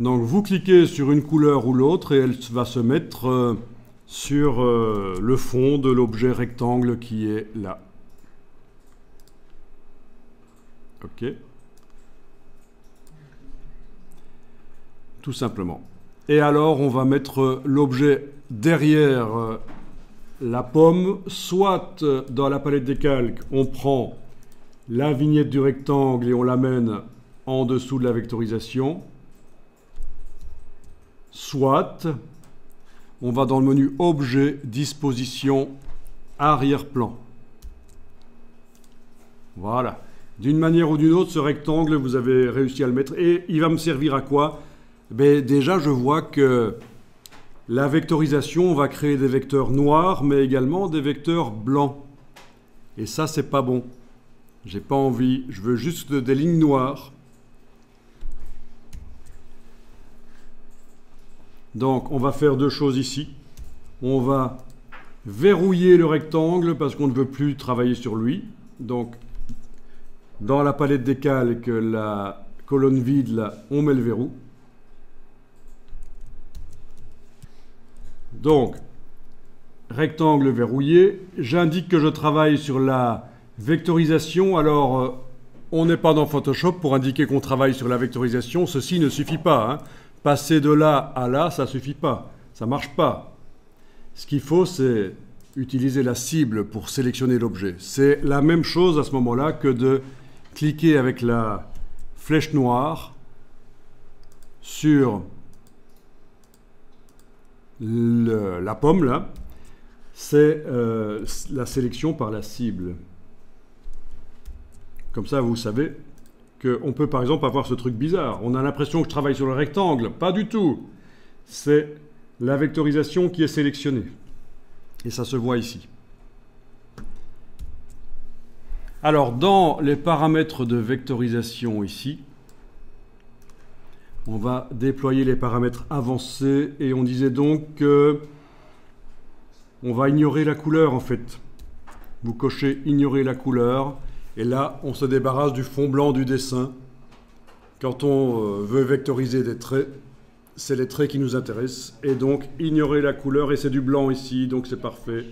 Donc vous cliquez sur une couleur ou l'autre et elle va se mettre sur le fond de l'objet rectangle qui est là. OK. Tout simplement. Et alors on va mettre l'objet derrière la pomme, soit dans la palette des calques, on prend la vignette du rectangle et on l'amène en dessous de la vectorisation, soit on va dans le menu Objet, Disposition, Arrière-plan. Voilà. D'une manière ou d'une autre, ce rectangle, vous avez réussi à le mettre. Et il va me servir à quoi? Ben, déjà, je vois que la vectorisation, on va créer des vecteurs noirs, mais également des vecteurs blancs. Et ça, c'est pas bon. J'ai pas envie. Je veux juste des lignes noires. Donc, on va faire deux choses ici. On va verrouiller le rectangle parce qu'on ne veut plus travailler sur lui. Donc, dans la palette des calques, la colonne vide, là, on met le verrou. Donc, rectangle verrouillé. J'indique que je travaille sur la vectorisation. Alors, on n'est pas dans Photoshop pour indiquer qu'on travaille sur la vectorisation. Ceci ne suffit pas, hein. Passer de là à là, ça ne suffit pas. Ça ne marche pas. Ce qu'il faut, c'est utiliser la cible pour sélectionner l'objet. C'est la même chose à ce moment-là que de cliquer avec la flèche noire sur la pomme, là. C'est la sélection par la cible. Comme ça, vous savez qu'on peut par exemple avoir ce truc bizarre. On a l'impression que je travaille sur le rectangle. Pas du tout. C'est la vectorisation qui est sélectionnée. Et ça se voit ici. Alors, dans les paramètres de vectorisation ici, on va déployer les paramètres avancés. Et on disait donc que on va ignorer la couleur en fait. Vous cochez ignorer la couleur. Et là, on se débarrasse du fond blanc du dessin. Quand on veut vectoriser des traits, c'est les traits qui nous intéressent. Et donc, ignorer la couleur, et c'est du blanc ici, donc c'est parfait.